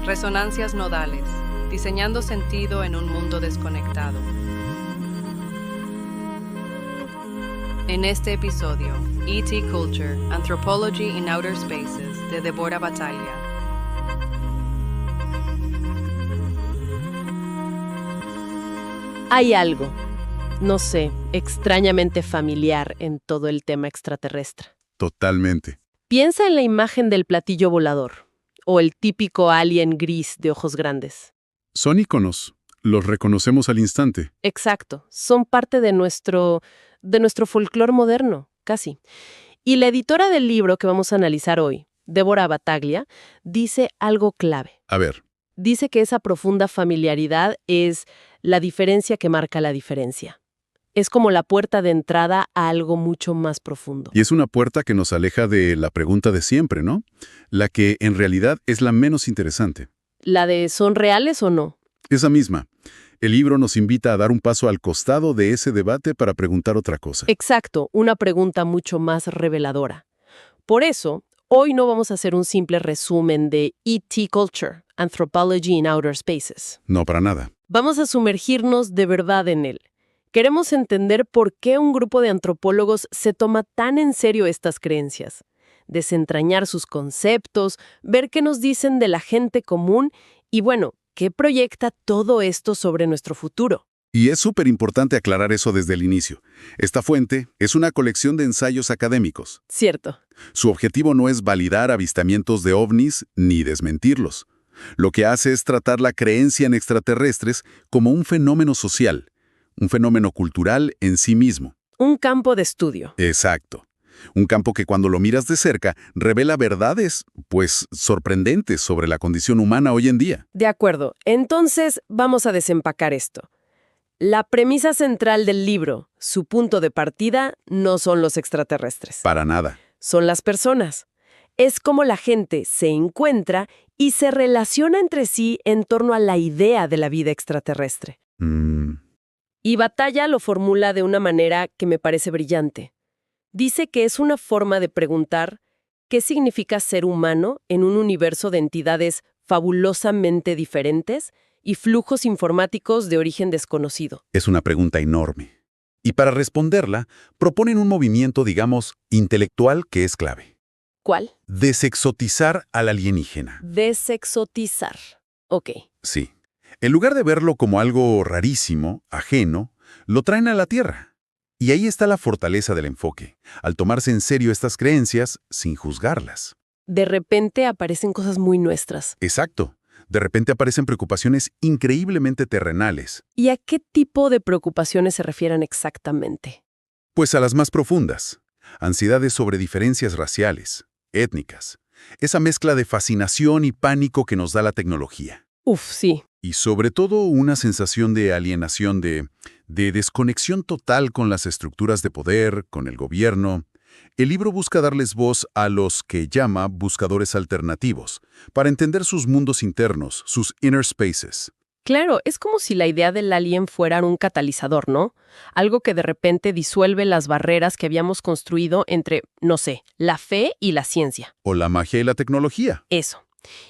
Resonancias nodales, diseñando sentido en un mundo desconectado. En este episodio, E.T. Culture, Anthropology in Outer Spaces, de Deborah Battaglia. Hay algo, no sé, extrañamente familiar en todo el tema extraterrestre. Totalmente. Piensa en la imagen del platillo volador, o el típico alien gris de ojos grandes. Son íconos. Los reconocemos al instante. Exacto, son parte de nuestro folclore moderno, casi. Y la editora del libro que vamos a analizar hoy, Deborah Battaglia, dice algo clave. A ver, Dice que esa profunda familiaridad es la diferencia que marca la diferencia. Es como la puerta de entrada a algo mucho más profundo. y es una puerta que nos aleja de la pregunta de siempre, ¿no? La que en realidad es la menos interesante. ¿La de son reales o no? Esa misma. El libro nos invita a dar un paso al costado de ese debate para preguntar otra cosa. Exacto, una pregunta mucho más reveladora. Por eso, hoy no vamos a hacer un simple resumen de E.T. Culture, Anthropology in Outer Spaces. No, para nada. Vamos a sumergirnos de verdad en él. Queremos entender por qué un grupo de antropólogos se toma tan en serio estas creencias. Desentrañar sus conceptos, ver qué nos dicen de la gente común y, bueno, qué proyecta todo esto sobre nuestro futuro. Y es súper importante aclarar eso desde el inicio. Esta fuente es una colección de ensayos académicos. Cierto. Su objetivo no es validar avistamientos de ovnis ni desmentirlos. Lo que hace es tratar la creencia en extraterrestres como un fenómeno social, un fenómeno cultural en sí mismo. Un campo de estudio. Exacto. Un campo que cuando lo miras de cerca revela verdades, pues, sorprendentes sobre la condición humana hoy en día. De acuerdo. Entonces, vamos a desempacar esto. La premisa central del libro, su punto de partida, no son los extraterrestres. Para nada. Son las personas. Es como la gente se encuentra y se relaciona entre sí en torno a la idea de la vida extraterrestre. Y Battaglia lo formula de una manera que me parece brillante. Dice que es una forma de preguntar qué significa ser humano en un universo de entidades fabulosamente diferentes y flujos informáticos de origen desconocido. Es una pregunta enorme. Y para responderla, proponen un movimiento, digamos, intelectual que es clave. ¿Cuál? Desexotizar al alienígena. Desexotizar. Ok. Sí. En lugar de verlo como algo rarísimo, ajeno, lo traen a la Tierra. Y ahí está la fortaleza del enfoque, al tomarse en serio estas creencias sin juzgarlas. De repente aparecen cosas muy nuestras. Exacto. De repente aparecen preocupaciones increíblemente terrenales, ¿Y a qué tipo de preocupaciones se refieren exactamente? pues a las más profundas. Ansiedades sobre diferencias raciales, étnicas. Esa mezcla de fascinación y pánico que nos da la tecnología. Uf, sí. Y sobre todo una sensación de alienación, de desconexión total con las estructuras de poder, con el gobierno. El libro busca darles voz a los que llama buscadores alternativos, para entender sus mundos internos, sus inner spaces. Claro, es como si la idea del alien fuera un catalizador, ¿no? Algo que de repente disuelve las barreras que habíamos construido entre, no sé, la fe y la ciencia. O la magia y la tecnología. Eso.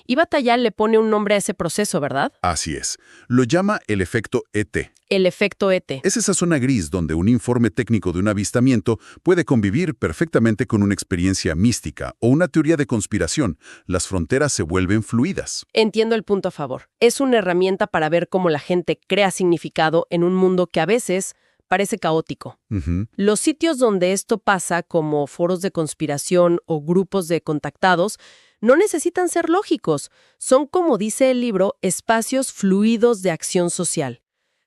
Y Battaglia le pone un nombre a ese proceso, ¿verdad? Así es. Lo llama el efecto ET. El efecto ET. Es esa zona gris donde un informe técnico de un avistamiento puede convivir perfectamente con una experiencia mística o una teoría de conspiración. Las fronteras se vuelven fluidas. Entiendo el punto a favor. Es una herramienta para ver cómo la gente crea significado en un mundo que a veces parece caótico. Ujú. Los sitios donde esto pasa, como foros de conspiración o grupos de contactados, no necesitan ser lógicos. Son, como dice el libro, espacios fluidos de acción social.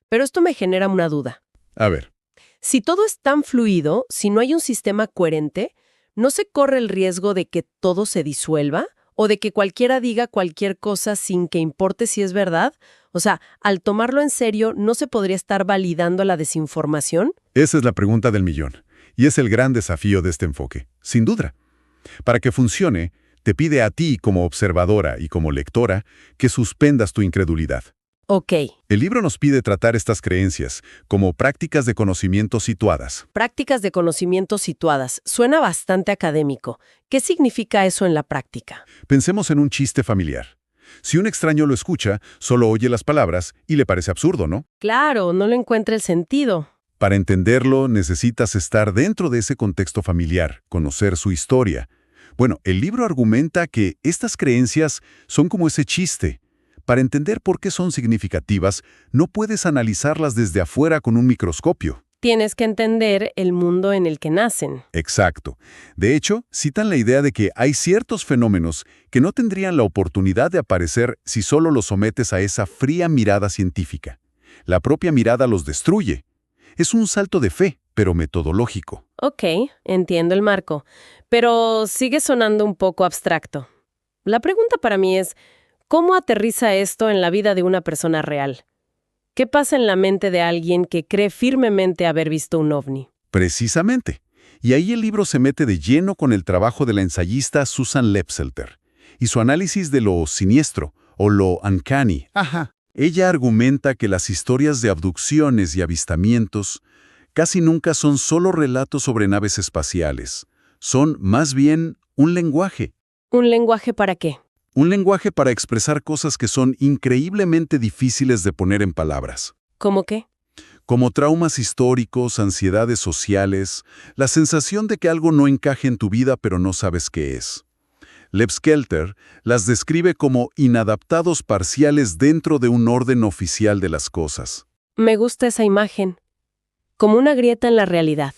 Pero esto me genera una duda. A ver, Si todo es tan fluido, si no hay un sistema coherente, ¿no se corre el riesgo de que todo se disuelva? ¿O de que cualquiera diga cualquier cosa sin que importe si es verdad? O sea, al tomarlo en serio, ¿no se podría estar validando la desinformación? esa es la pregunta del millón. Y es el gran desafío de este enfoque, sin duda. Para que funcione, te pide a ti como observadora y como lectora que suspendas tu incredulidad. Ok, El libro nos pide tratar estas creencias como prácticas de conocimiento situadas. prácticas de conocimiento situadas. Suena bastante académico. ¿Qué significa eso en la práctica? Pensemos en un chiste familiar. Si un extraño lo escucha, solo oye las palabras y le parece absurdo, ¿no? Claro, no le encuentra el sentido. Para entenderlo, necesitas estar dentro de ese contexto familiar, conocer su historia. Bueno, el libro argumenta que estas creencias son como ese chiste. Para entender por qué son significativas, no puedes analizarlas desde afuera con un microscopio. Tienes que entender el mundo en el que nacen. Exacto. De hecho, citan la idea de que hay ciertos fenómenos que no tendrían la oportunidad de aparecer si solo los sometes a esa fría mirada científica. La propia mirada los destruye. Es un salto de fe, pero metodológico. Ok, entiendo el marco, pero sigue sonando un poco abstracto. La pregunta para mí es, ¿cómo aterriza esto en la vida de una persona real? ¿Qué pasa en la mente de alguien que cree firmemente haber visto un ovni? Precisamente. Y ahí el libro se mete de lleno con el trabajo de la ensayista Susan Lepselter y su análisis de lo siniestro o lo uncanny. Ajá. Ella argumenta que las historias de abducciones y avistamientos casi nunca son solo relatos sobre naves espaciales. Son, más bien, un lenguaje. ¿Un lenguaje para qué? Un lenguaje para expresar cosas que son increíblemente difíciles de poner en palabras. ¿Cómo qué? Como traumas históricos, ansiedades sociales, la sensación de que algo no encaje en tu vida pero no sabes qué es. Lepselter las describe como inadaptados parciales dentro de un orden oficial de las cosas. Me gusta esa imagen. Como una grieta en la realidad.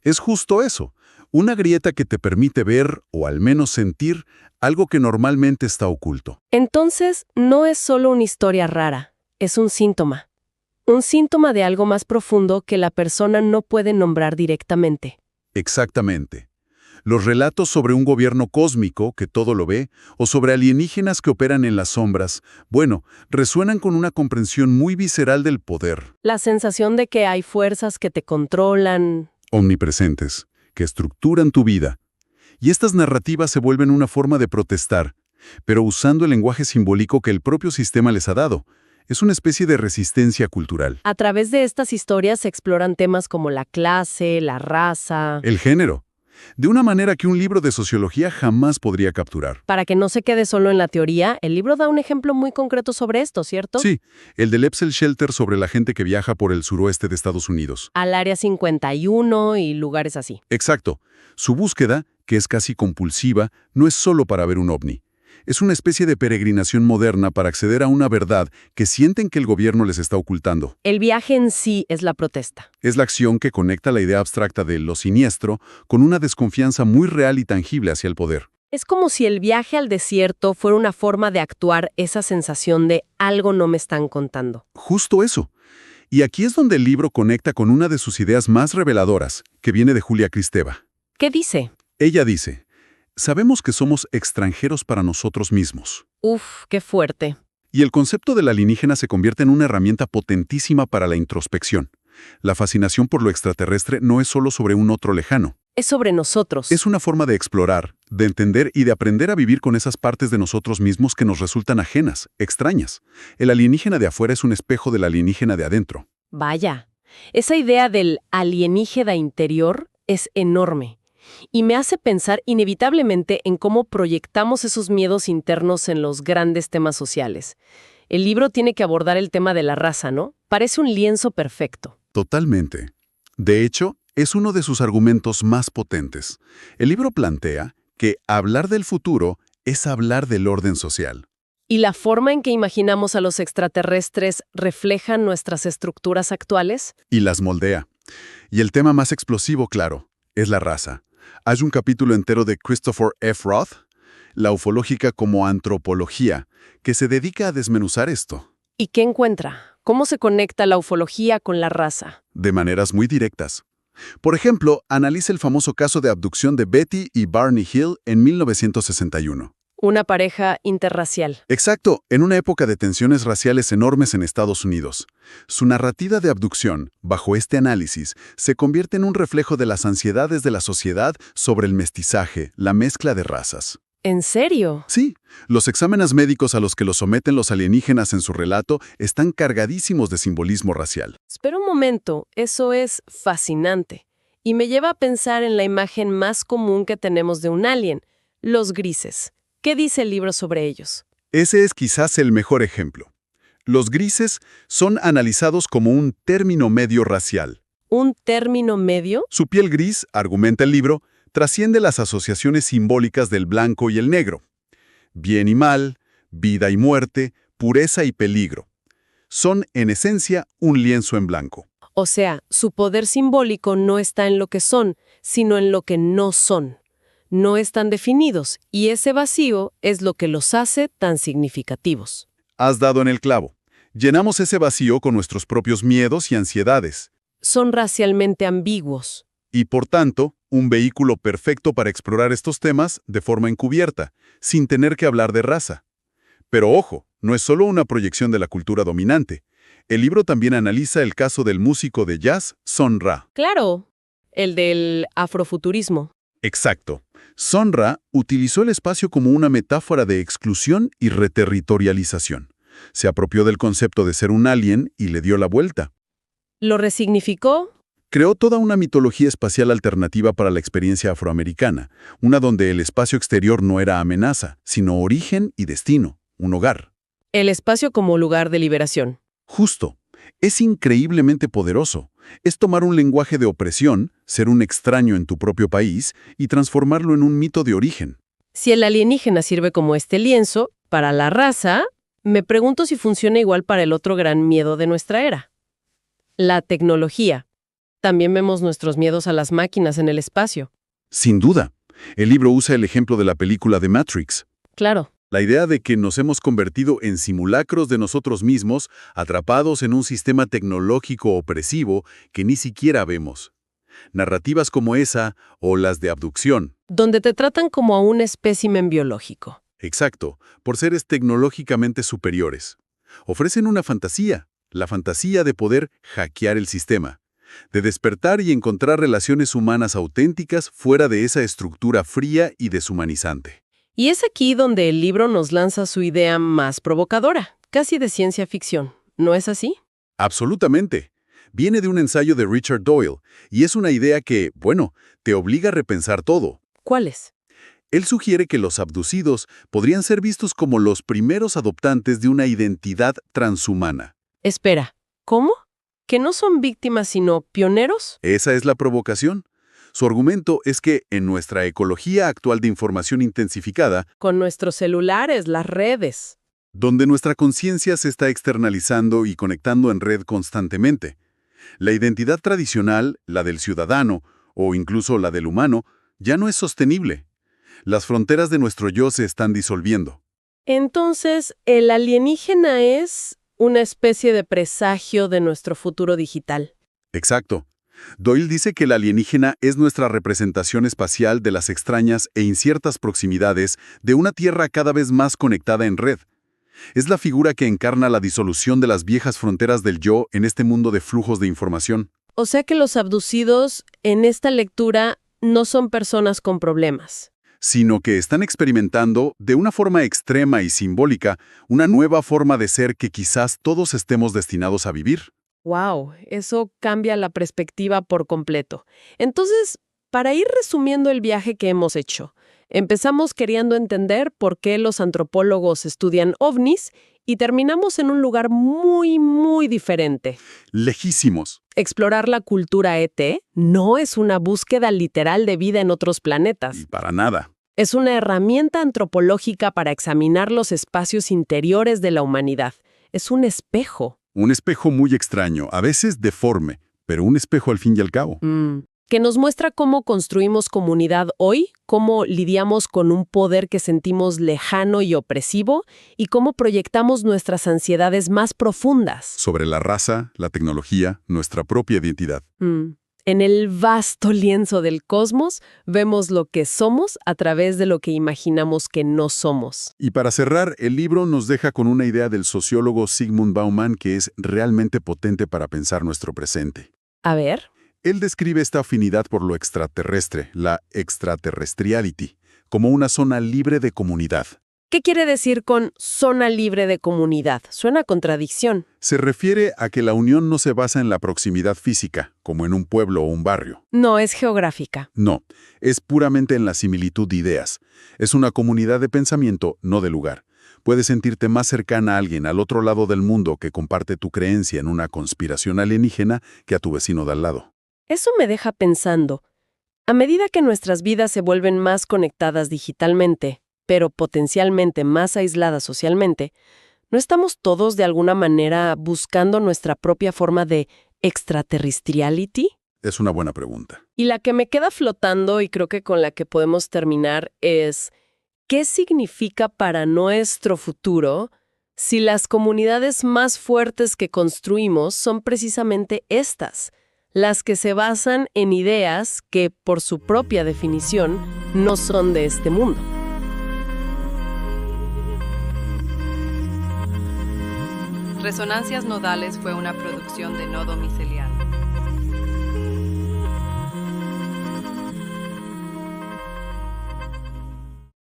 Es justo eso, una grieta que te permite ver, o al menos sentir, algo que normalmente está oculto. Entonces, no es solo una historia rara, es un síntoma. Un síntoma de algo más profundo que la persona no puede nombrar directamente. Exactamente. Los relatos sobre un gobierno cósmico que todo lo ve, o sobre alienígenas que operan en las sombras, bueno, resuenan con una comprensión muy visceral del poder. La sensación de que hay fuerzas que te controlan. Omnipresentes, que estructuran tu vida. Y estas narrativas se vuelven una forma de protestar, pero usando el lenguaje simbólico que el propio sistema les ha dado. Es una especie de resistencia cultural. A través de estas historias se exploran temas como la clase, la raza. El género. De una manera que un libro de sociología jamás podría capturar. Para que no se quede solo en la teoría, el libro da un ejemplo muy concreto sobre esto, ¿cierto? Sí, el de Lepselter sobre la gente que viaja por el suroeste de Estados Unidos. Al Área 51 y lugares así. Exacto. Su búsqueda, que es casi compulsiva, no es solo para ver un ovni. Es una especie de peregrinación moderna para acceder a una verdad que sienten que el gobierno les está ocultando. El viaje en sí es la protesta. Es la acción que conecta la idea abstracta de lo siniestro con una desconfianza muy real y tangible hacia el poder. Es como si el viaje al desierto fuera una forma de actuar esa sensación de algo no me están contando. Justo eso. Y aquí es donde el libro conecta con una de sus ideas más reveladoras, que viene de Julia Kristeva. ¿Qué dice? Ella dice: sabemos que somos extranjeros para nosotros mismos. Uf, qué fuerte. Y el concepto del alienígena se convierte en una herramienta potentísima para la introspección. La fascinación por lo extraterrestre no es solo sobre un otro lejano. Es sobre nosotros. Es una forma de explorar, de entender y de aprender a vivir con esas partes de nosotros mismos que nos resultan ajenas, extrañas. El alienígena de afuera es un espejo del alienígena de adentro. Vaya, esa idea del alienígena interior es enorme. Y me hace pensar inevitablemente en cómo proyectamos esos miedos internos en los grandes temas sociales. El libro tiene que abordar el tema de la raza, ¿no? Parece un lienzo perfecto. Totalmente. De hecho, es uno de sus argumentos más potentes. El libro plantea que hablar del futuro es hablar del orden social. ¿Y la forma en que imaginamos a los extraterrestres refleja nuestras estructuras actuales? Y las moldea. Y el tema más explosivo, claro, es la raza. Hay un capítulo entero de Christopher F. Roth, La ufológica como antropología, que se dedica a desmenuzar esto. ¿Y qué encuentra? ¿Cómo se conecta la ufología con la raza? De maneras muy directas. Por ejemplo, analiza el famoso caso de abducción de Betty y Barney Hill en 1961. Una pareja interracial. Exacto, en una época de tensiones raciales enormes en Estados Unidos. Su narrativa de abducción, bajo este análisis, se convierte en un reflejo de las ansiedades de la sociedad sobre el mestizaje, la mezcla de razas. ¿En serio? Sí, los exámenes médicos a los que los someten los alienígenas en su relato están cargadísimos de simbolismo racial. Espera un momento, eso es fascinante. Y me lleva a pensar en la imagen más común que tenemos de un alien, los grises. ¿Qué dice el libro sobre ellos? Ese es quizás el mejor ejemplo. Los grises son analizados como un término medio racial. ¿Un término medio? Su piel gris, argumenta el libro, trasciende las asociaciones simbólicas del blanco y el negro. Bien y mal, vida y muerte, pureza y peligro. Son, en esencia, un lienzo en blanco. O sea, su poder simbólico no está en lo que son, sino en lo que no son. No están definidos, y ese vacío es lo que los hace tan significativos. Has dado en el clavo. Llenamos ese vacío con nuestros propios miedos y ansiedades. Son racialmente ambiguos. Y, por tanto, un vehículo perfecto para explorar estos temas de forma encubierta, sin tener que hablar de raza. Pero ojo, no es solo una proyección de la cultura dominante. El libro también analiza el caso del músico de jazz Son Ra. Claro, el del afrofuturismo. Exacto. Son Ra utilizó el espacio como una metáfora de exclusión y reterritorialización. Se apropió del concepto de ser un alien y le dio la vuelta. ¿Lo resignificó? Creó toda una mitología espacial alternativa para la experiencia afroamericana, una donde el espacio exterior no era amenaza, sino origen y destino, un hogar. El espacio como lugar de liberación. Justo. Es increíblemente poderoso. Es tomar un lenguaje de opresión, ser un extraño en tu propio país, y transformarlo en un mito de origen. Si el alienígena sirve como este lienzo, para la raza, me pregunto si funciona igual para el otro gran miedo de nuestra era. La tecnología. También vemos nuestros miedos a las máquinas en el espacio. Sin duda. El libro usa el ejemplo de la película de Matrix. Claro. La idea de que nos hemos convertido en simulacros de nosotros mismos, atrapados en un sistema tecnológico opresivo que ni siquiera vemos. Narrativas como esa, o las de abducción. Donde te tratan como a un espécimen biológico. Exacto, por seres tecnológicamente superiores. Ofrecen una fantasía, la fantasía de poder hackear el sistema, de despertar y encontrar relaciones humanas auténticas fuera de esa estructura fría y deshumanizante. Y es aquí donde el libro nos lanza su idea más provocadora, casi de ciencia ficción. ¿No es así? Absolutamente. Viene de un ensayo de Richard Doyle, y es una idea que, bueno, te obliga a repensar todo. ¿Cuáles? Él sugiere que los abducidos podrían ser vistos como los primeros adoptantes de una identidad transhumana. Espera, ¿cómo? ¿Que no son víctimas sino pioneros? Esa es la provocación. Su argumento es que en nuestra ecología actual de información intensificada, Con nuestros celulares, las redes. donde nuestra conciencia se está externalizando y conectando en red constantemente, la identidad tradicional, la del ciudadano, o incluso la del humano, ya no es sostenible. Las fronteras de nuestro yo se están disolviendo. Entonces, ¿el alienígena es una especie de presagio de nuestro futuro digital? Exacto. Doyle dice que el alienígena es nuestra representación espacial de las extrañas e inciertas proximidades de una Tierra cada vez más conectada en red. Es la figura que encarna la disolución de las viejas fronteras del yo en este mundo de flujos de información. O sea que los abducidos, en esta lectura, no son personas con problemas. Sino que están experimentando, de una forma extrema y simbólica, una nueva forma de ser que quizás todos estemos destinados a vivir. ¡Wow! Eso cambia la perspectiva por completo. Entonces, para ir resumiendo el viaje que hemos hecho, empezamos queriendo entender por qué los antropólogos estudian ovnis y terminamos en un lugar muy, muy diferente. Lejísimos. Explorar la cultura ET no es una búsqueda literal de vida en otros planetas. Y para nada. Es una herramienta antropológica para examinar los espacios interiores de la humanidad. Es un espejo. Un espejo muy extraño, a veces deforme, pero un espejo al fin y al cabo. Que nos muestra cómo construimos comunidad hoy, cómo lidiamos con un poder que sentimos lejano y opresivo, y cómo proyectamos nuestras ansiedades más profundas. Sobre la raza, la tecnología, nuestra propia identidad. En el vasto lienzo del cosmos, vemos lo que somos a través de lo que imaginamos que no somos. Y para cerrar, el libro nos deja con una idea del sociólogo Zygmunt Bauman que es realmente potente para pensar nuestro presente. A ver. Él describe esta afinidad por lo extraterrestre, la extraterrestriality, como una zona libre de comunidad. ¿Qué quiere decir con zona libre de comunidad? Suena a contradicción. Se refiere a que la unión no se basa en la proximidad física, como en un pueblo o un barrio. No es geográfica. No, es puramente en la similitud de ideas. Es una comunidad de pensamiento, no de lugar. Puedes sentirte más cercana a alguien al otro lado del mundo que comparte tu creencia en una conspiración alienígena que a tu vecino de al lado. Eso me deja pensando. A medida que nuestras vidas se vuelven más conectadas digitalmente, pero potencialmente más aisladas socialmente, ¿no estamos todos de alguna manera buscando nuestra propia forma de extraterrestriality? Es una buena pregunta. Y la que me queda flotando y creo que con la que podemos terminar es, ¿qué significa para nuestro futuro si las comunidades más fuertes que construimos son precisamente estas, las que se basan en ideas que, por su propia definición, no son de este mundo? Resonancias Nodales fue una producción de No Domiciliario.